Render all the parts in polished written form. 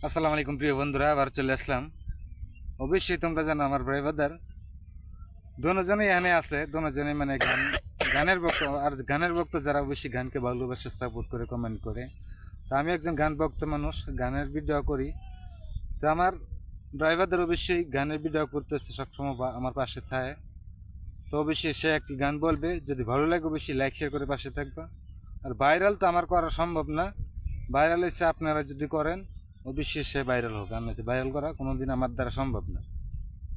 আসসালামু আলাইকুম প্রিয় বন্ধুরা, আবার চলে আসলাম। অবশ্যই তোমরা জানো আমার ভাই বাদার দুজনেই এখানে আছে। দুজনেই মানে গানের ভক্ত, আর গানের ভক্ত যারা অবশ্যই গানকে ভালোবাসে, সাপোর্ট করে, কমেন্ট করে। তো আমি একজন গান ভক্ত মানুষ, গানের ভিডিও করি। তো আমার ড্রাইভারদের অবশ্যই গানের ভিডিও করতেছে সবসময়, আমার পাশে থাকে। তো অবশ্যই সে একটি গান বলবে, যদি ভালো লাগে অবশ্যই লাইক শেয়ার করে পাশে থাকবে। আর ভাইরাল তো আমার করা সম্ভব না, ভাইরাল হচ্ছে আপনারা যদি করেন অবশ্যই সে ভাইরাল হোক, আর নয়তো ভাইরাল করা কোনোদিন আমার দ্বারা সম্ভব না।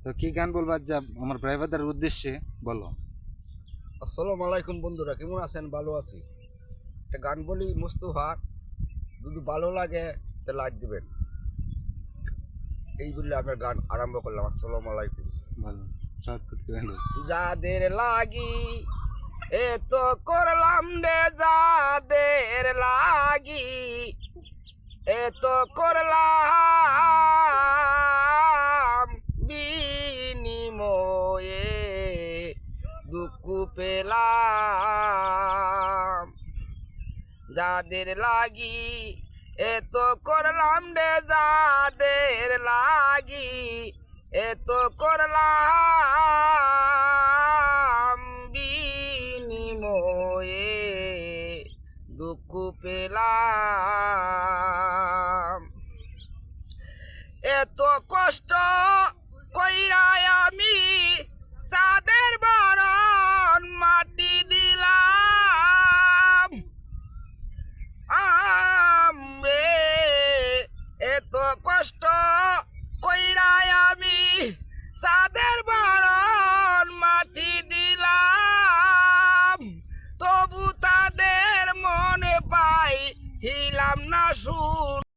তো কি গান বলবার যা আমার ড্রাইভারদের উদ্দেশ্যে বলো। আসসালামু আলাইকুম বন্ধুরা, কেমন আছেন? ভালো আছি। একটা গান বলি মুস্তফা, যদি ভালো লাগে তা লাইক দিবেন। এই বললে আমরা গান আরম্ভ করলাম। আসসালামু আলাইকুম। ভালো শর্টকাট করে হলো। যাদের লাগি এত করলাম রে, যাদের লাগি এত করলাম, বিনিময়ে দুঃখ পেলাম। যাদের লাগি এত করলাম রে, যাদের লাগি এত করলাম, বিনিময়ে দুঃখ পেলাম।